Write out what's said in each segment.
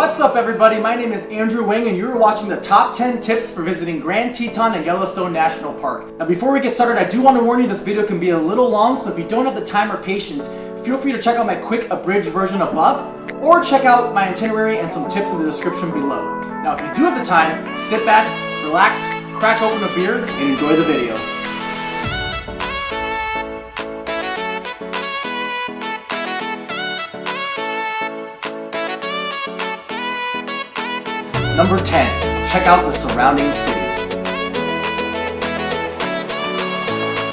What's up everybody, my name is Andrew Wing and you're watching the top 10 tips for visiting Grand Teton and Yellowstone National Park. Now before we get started, I do want to warn you this video can be a little long, so if you don't have the time or patience, feel free to check out my quick abridged version above, or check out my itinerary and some tips in the description below. Now if you do have the time, sit back, relax, crack open a beer, and enjoy the video. Number 10, check out the surrounding cities.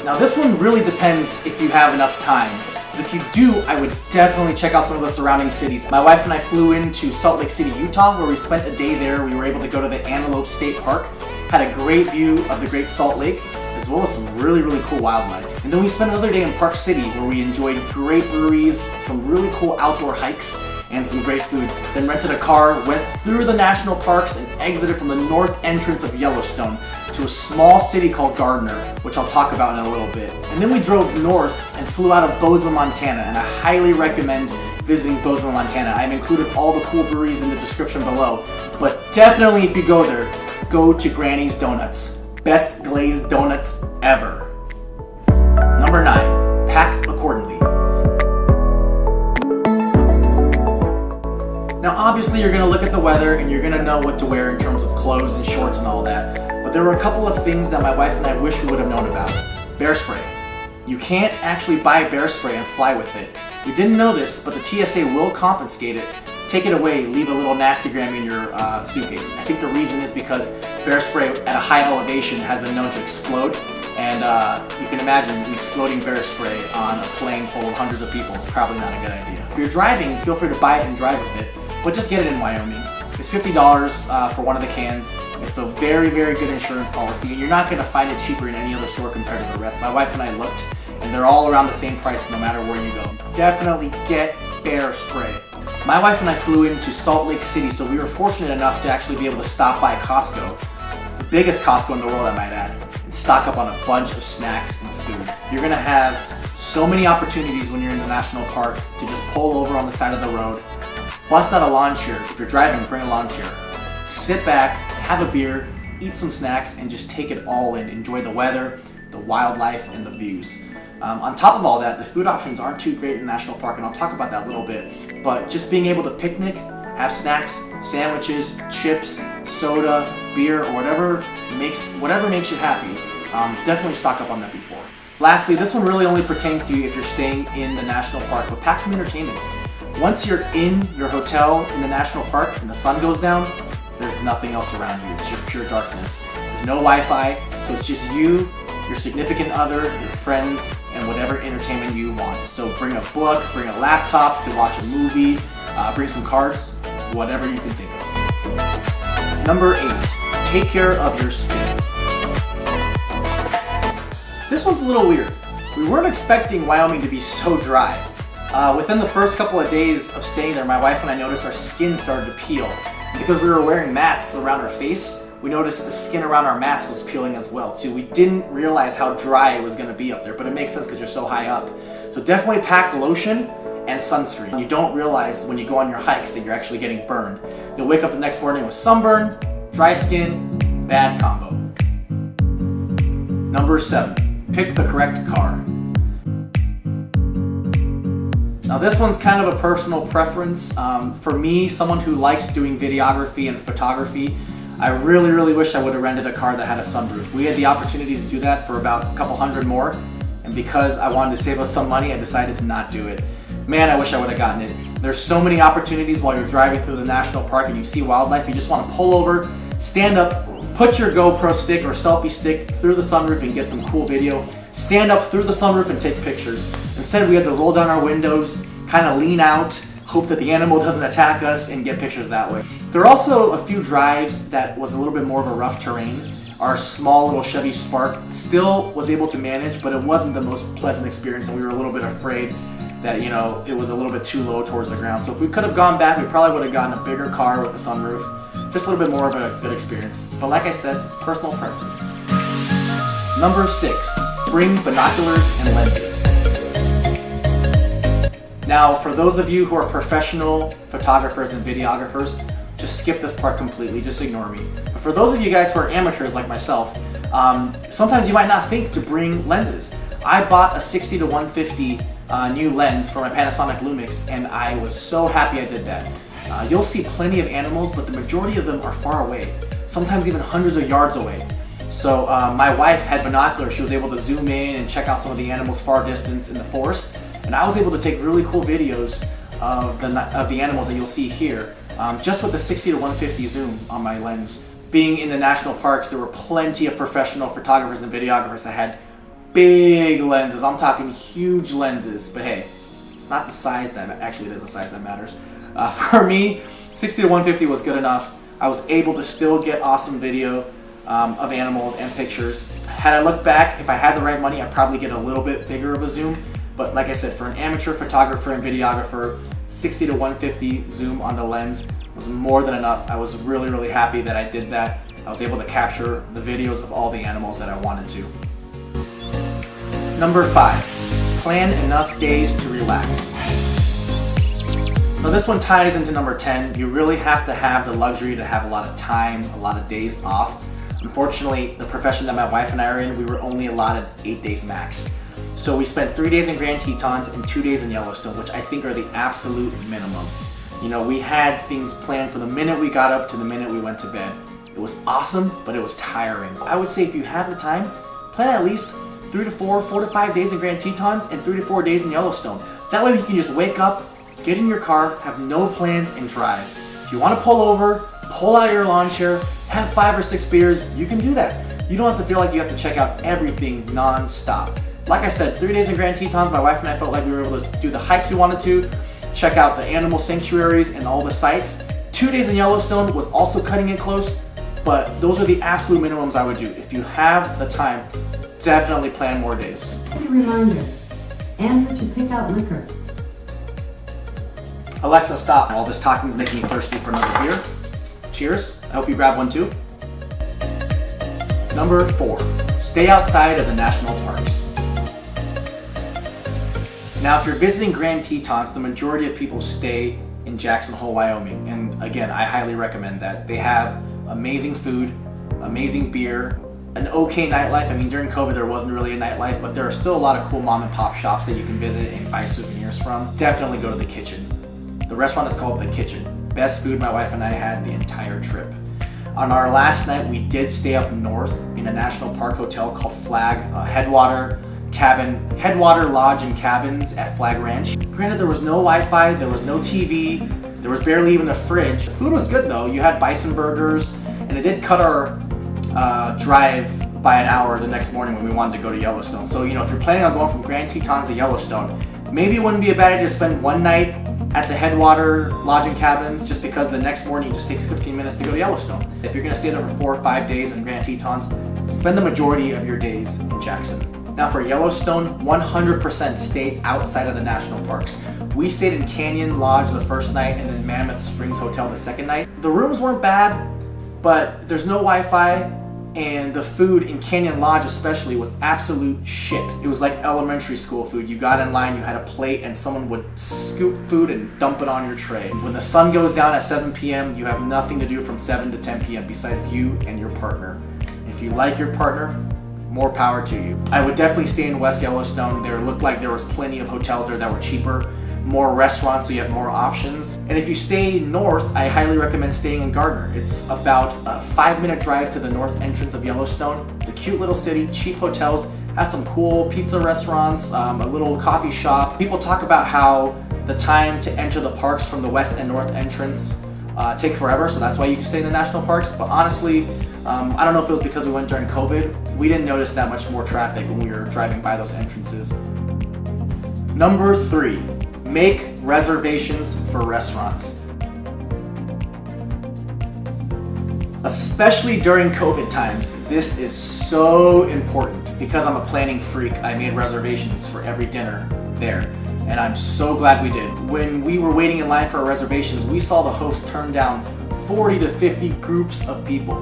Now this one really depends if you have enough time, but if you do, I would definitely check out some of the surrounding cities. My wife and I flew into Salt Lake City, Utah, where we spent a day there. We were able to go to the Antelope State Park, had a great view of the Great Salt Lake, as well as some really cool wildlife. And then we spent another day in Park City, where we enjoyed great breweries, some really cool outdoor hikes, and some great food. Then rented a car, went through the national parks, and exited from the north entrance of Yellowstone to a small city called Garr, which I'll talk about in a little bit. And then we drove north and flew out of Bozeman, Montana, and I highly recommend visiting Bozeman, Montana. I've included all the cool breweries in the description below, but definitely if you go there, go to Granny's Donuts. Best glazed donuts ever. Number 9, pack accordingly. Now obviously you're going to look at the weather and you're going to know what to wear in terms of clothes and shorts and all that, but there were a couple of things that my wife and I wish we would have known about. Bear spray. You can't actually buy bear spray and fly with it. We didn't know this, but the TSA will confiscate it, take it away, leave a little nastygram in your suitcase. I think the reason is because bear spray at a high elevation has been known to explode, and you can imagine an exploding bear spray on a plane full of hundreds of people is probably not a good idea. If you're driving, feel free to buy it and drive with it, but just get it in Wyoming. It's $50 for one of the cans. It's a very good insurance policy, and you're not going to find it cheaper in any other store compared to the rest. My wife and I looked, and they're all around the same price no matter where you go. Definitely get bear spray. My wife and I flew into Salt Lake City, so we were fortunate enough to actually be able to stop by Costco, the biggest Costco in the world I might add, and stock up on a bunch of snacks and food. You're going to have so many opportunities when you're in the national park to just pull over on the side of the road, bust out a lawn chair. If you're driving, bring a lawn chair. Sit back, have a beer, eat some snacks, and just take it all in. Enjoy the weather, the wildlife, and the views. On top of all that, the food options aren't too great in the national park, and I'll talk about that a little bit. But just being able to picnic, have snacks, sandwiches, chips, soda, beer, or whatever makes you happy, definitely stock up on that before. Lastly, this one really only pertains to you if you're staying in the national park, but pack some entertainment. Once you're in your hotel in the national park and the sun goes down, there's nothing else around you. It's just pure darkness. There's no Wi-Fi, so it's just you, your significant other, your friends, and whatever entertainment you want. So bring a book, bring a laptop to watch a movie, bring some cards, whatever you can think of. Number 8, take care of your skin. This one's a little weird. We weren't expecting Wyoming to be so dry. Within the first couple of days of staying there, my wife and I noticed our skin started to peel. And because we were wearing masks around our face, we noticed the skin around our mask was peeling as well too. We didn't realize how dry it was going to be up there, but it makes sense because you're so high up. So definitely pack lotion and sunscreen. You don't realize when you go on your hikes that you're actually getting burned. You'll wake up the next morning with sunburn, dry skin, bad combo. Number 7, pick the correct car. Now this one's kind of a personal preference. For me, someone who likes doing videography and photography, I really wish I would have rented a car that had a sunroof. We had the opportunity to do that for about a couple hundred more, and because I wanted to save us some money, I decided to not do it. Man, I wish I would have gotten it. There's so many opportunities while you're driving through the national park and you see wildlife, you just want to pull over, stand up, put your GoPro stick or selfie stick through the sunroof and get some cool video. Stand up through the sunroof and take pictures. Instead, we had to roll down our windows, kind of lean out, hope that the animal doesn't attack us, and get pictures that way. There are also a few drives that was a little bit more of a rough terrain. Our small little Chevy Spark still was able to manage, but it wasn't the most pleasant experience, and we were a little bit afraid that, you know, it was a little bit too low towards the ground. So if we could have gone back, we probably would have gotten a bigger car with a sunroof. Just a little bit more of a good experience. But like I said, personal preference. Number 6, bring binoculars and lenses. Now, for those of you who are professional photographers and videographers, just skip this part completely, just ignore me. But for those of you guys who are amateurs like myself, sometimes you might not think to bring lenses. I bought a 60 to 150 new lens for my Panasonic Lumix, and I was so happy I did that. You'll see plenty of animals, but the majority of them are far away, sometimes even hundreds of yards away. So my wife had binoculars. She was able to zoom in and check out some of the animals far distance in the forest, and I was able to take really cool videos of the animals that you'll see here, just with the 60 to 150 zoom on my lens. Being in the national parks, there were plenty of professional photographers and videographers that had big lenses. I'm talking huge lenses, but hey, it's not the size that actually it is the size that matters. For me, 60 to 150 was good enough. I was able to still get awesome video of animals and pictures. Had I looked back, if I had the right money, I'd probably get a little bit bigger of a zoom. But like I said, for an amateur photographer and videographer, 60 to 150 zoom on the lens was more than enough. I was really, really happy that I did that. I was able to capture the videos of all the animals that I wanted to. Number 5, plan enough days to relax. Now this one ties into number 10. You really have to have the luxury to have a lot of time, a lot of days off. Unfortunately, the profession that my wife and I are in, we were only allotted 8 days max. So we spent 3 days in Grand Tetons and 2 days in Yellowstone, which I think are the absolute minimum. You know, we had things planned from the minute we got up to the minute we went to bed. It was awesome, but it was tiring. I would say if you have the time, plan at least 3 to 4 to 5 days in Grand Tetons and 3 to 4 days in Yellowstone. That way you can just wake up, get in your car, have no plans, and drive. If you want to pull over, pull out your lawn chair, have 5 or 6 beers, you can do that. You don't have to feel like you have to check out everything non-stop. Like I said, 3 days in Grand Tetons, my wife and I felt like we were able to do the hikes we wanted to, check out the animal sanctuaries and all the sites. 2 days in Yellowstone was also cutting it close, but those are the absolute minimums I would do. If you have the time, definitely plan more days. As a reminder, AnJrue to pick out liquor. Alexa, stop. All this talking is making me thirsty for another beer. Cheers. I hope you grab one too. Number 4, stay outside of the national parks. Now, if you're visiting Grand Tetons, the majority of people stay in Jackson Hole, Wyoming. And again, I highly recommend that. They have amazing food, amazing beer, an okay nightlife. I mean, during COVID, there wasn't really a nightlife, but there are still a lot of cool mom and pop shops that you can visit and buy souvenirs from. Definitely go to the Kitchen. The restaurant is called The Kitchen. Best food my wife and I had the entire trip. On our last night, we did stay up north in a national park hotel called Flag Headwater Lodge and Cabins at Flag Ranch. Granted, there was no Wi-Fi, there was no TV, there was barely even a fridge. The food was good though. You had bison burgers, and it did cut our drive by an hour the next morning when we wanted to go to Yellowstone. So, you know, if you're planning on going from Grand Tetons to Yellowstone, maybe it wouldn't be a bad idea to spend one night at the Headwater Lodge and Cabins, just because the next morning it just takes 15 minutes to go to Yellowstone. If you're gonna stay there for 4 or 5 days in Grand Tetons, spend the majority of your days in Jackson. Now for Yellowstone, 100% stay outside of the national parks. We stayed in Canyon Lodge the first night and then Mammoth Springs Hotel the second night. The rooms weren't bad, but there's no Wi-Fi, and the food in Canyon Lodge especially was absolute shit. It was like elementary school food. You got in line, you had a plate, and someone would scoop food and dump it on your tray. When the sun goes down at 7 p.m., you have nothing to do from 7 to 10 p.m. besides you and your partner. If you like your partner, more power to you. I would definitely stay in West Yellowstone. There looked like there was plenty of hotels there that were cheaper, more restaurants, so you have more options. And if you stay north, I highly recommend staying in Gardner. It's about a 5-minute drive to the north entrance of Yellowstone. It's a cute little city, cheap hotels, has some cool pizza restaurants, a little coffee shop. People talk about how the time to enter the parks from the west and north entrance take forever, so that's why you can stay in the national parks. But honestly, I don't know if it was because we went during COVID, we didn't notice that much more traffic when we were driving by those entrances. Number 3, make reservations for restaurants. Especially during COVID times, this is so important. Because I'm a planning freak, I made reservations for every dinner there. And I'm so glad we did. When we were waiting in line for our reservations, we saw the host turn down 40 to 50 groups of people.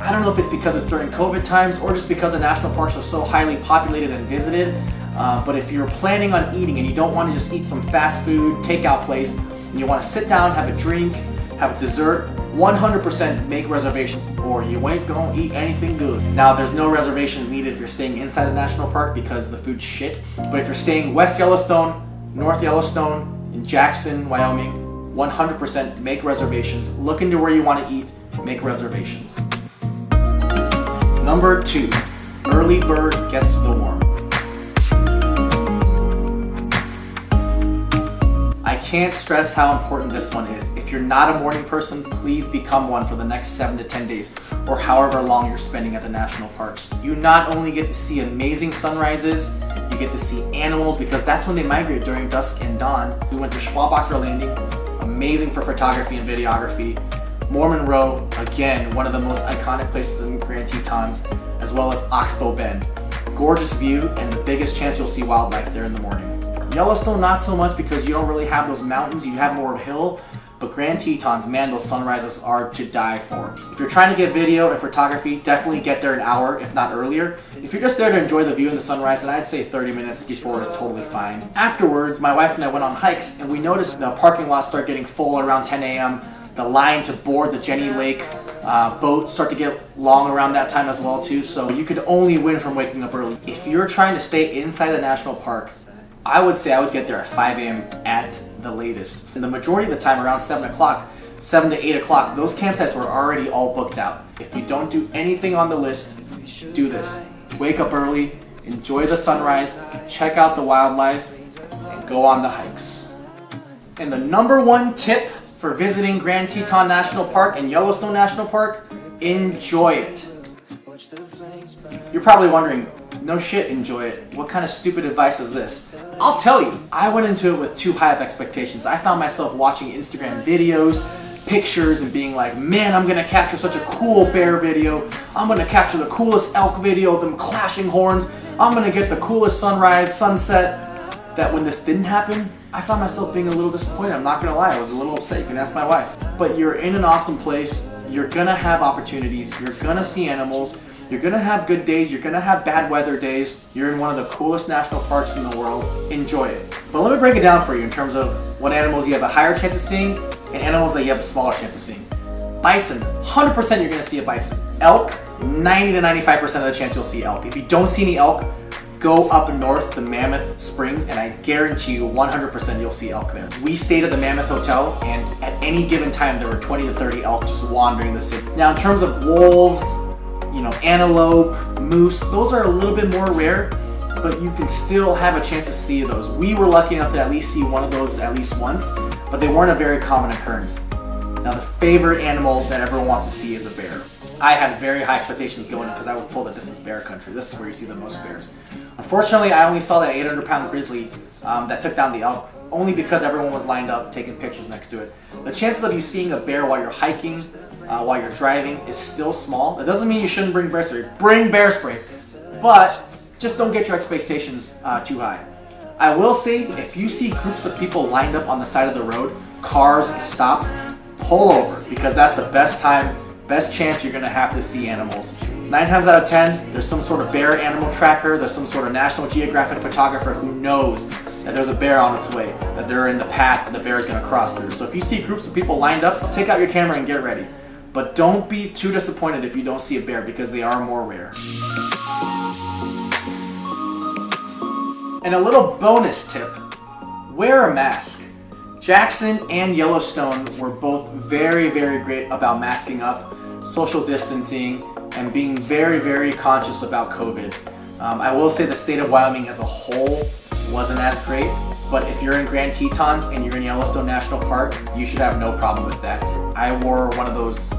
I don't know if it's because it's during COVID times or just because the national parks are so highly populated and visited. But if you're planning on eating and you don't want to just eat some fast food, takeout place, and you want to sit down, have a drink, have a dessert, 100% make reservations or you ain't gonna eat anything good. Now, there's no reservations needed if you're staying inside the national park because the food's shit. But if you're staying West Yellowstone, North Yellowstone, in Jackson, Wyoming, 100% make reservations. Look into where you want to eat, make reservations. Number 2, early bird gets the worm. I can't stress how important this one is. If you're not a morning person, please become one for the next 7 to 10 days or however long you're spending at the national parks. You not only get to see amazing sunrises, you get to see animals because that's when they migrate during dusk and dawn. We went to Schwabacher Landing, amazing for photography and videography. Mormon Row, again, one of the most iconic places in Grand Tetons, as well as Oxbow Bend. Gorgeous view and the biggest chance you'll see wildlife there in the morning. Yellowstone, not so much because you don't really have those mountains, you have more hill, but Grand Tetons, man, those sunrises are to die for. If you're trying to get video and photography, definitely get there an hour, if not earlier. If you're just there to enjoy the view and the sunrise, then I'd say 30 minutes before is totally fine. Afterwards, my wife and I went on hikes and we noticed the parking lot start getting full around 10 a.m. The line to board the Jenny Lake boat start to get long around that time as well too, so you could only win from waking up early. If you're trying to stay inside the national park, I would say I would get there at 5 a.m. at the latest. And the majority of the time around 7 o'clock, 7 to 8 o'clock, those campsites were already all booked out. If you don't do anything on the list, do this. Wake up early, enjoy the sunrise, check out the wildlife, and go on the hikes. And the number 1 tip for visiting Grand Teton National Park and Yellowstone National Park, enjoy it. You're probably wondering, no shit, enjoy it. What kind of stupid advice is this? I'll tell you, I went into it with too high of expectations. I found myself watching Instagram videos, pictures, and being like, man, I'm gonna capture such a cool bear video. I'm gonna capture the coolest elk video of them clashing horns. I'm gonna get the coolest sunrise, sunset. That when this didn't happen, I found myself being a little disappointed. I'm not gonna lie, I was a little upset. You can ask my wife. But you're in an awesome place. You're gonna have opportunities. You're gonna see animals. You're gonna have good days, you're gonna have bad weather days. You're in one of the coolest national parks in the world. Enjoy it. But let me break it down for you in terms of what animals you have a higher chance of seeing and animals that you have a smaller chance of seeing. Bison, 100% you're gonna see a bison. Elk, 90 to 95% of the chance you'll see elk. If you don't see any elk, go up north to Mammoth Springs and I guarantee you 100% you'll see elk there. We stayed at the Mammoth Hotel and at any given time there were 20 to 30 elk just wandering the city. Now in terms of wolves, antelope, moose, those are a little bit more rare, but you can still have a chance to see those. We were lucky enough to at least see one of those at least once, but they weren't a very common occurrence. Now the favorite animal that everyone wants to see is a bear. I had very high expectations going in because I was told that this is bear country. This is where you see the most bears. Unfortunately, I only saw that 800-pound grizzly that took down the elk, only because everyone was lined up taking pictures next to it. The chances of you seeing a bear while you're hiking, while you're driving is still small. That doesn't mean you shouldn't bring bear spray. Bring bear spray, but just don't get your expectations too high. I will say, if you see groups of people lined up on the side of the road, cars stop, pull over, because that's the best time, best chance you're gonna have to see animals. 9 times out of 10, there's some sort of bear animal tracker, there's some sort of National Geographic photographer who knows that there's a bear on its way, that they're in the path that the bear is gonna cross through. So if you see groups of people lined up, take out your camera and get ready. But don't be too disappointed if you don't see a bear because they are more rare. And a little bonus tip, wear a mask. Jackson and Yellowstone were both very, very great about masking up, social distancing, and being very, very conscious about COVID. I will say the state of Wyoming as a whole wasn't as great, but if you're in Grand Tetons and you're in Yellowstone National Park, you should have no problem with that. I wore one of those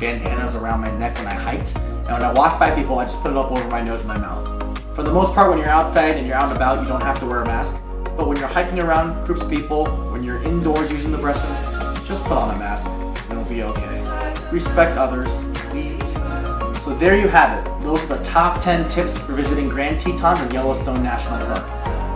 bandanas around my neck when I hiked, and when I walked by people, I just put it up over my nose and my mouth. For the most part, when you're outside and you're out and about, you don't have to wear a mask, but when you're hiking around groups of people, when you're indoors using the restroom, just put on a mask and it'll be okay. Respect others. So there you have it. Those are the top 10 tips for visiting Grand Tetons and Yellowstone National Park.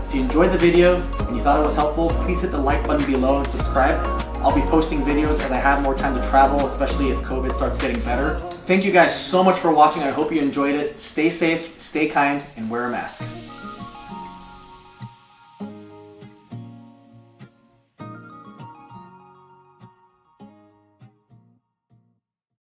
If you enjoyed the video and you thought it was helpful, please hit the like button below and subscribe. I'll be posting videos as I have more time to travel, especially if COVID starts getting better. Thank you guys so much for watching. I hope you enjoyed it. Stay safe, stay kind, and wear a mask.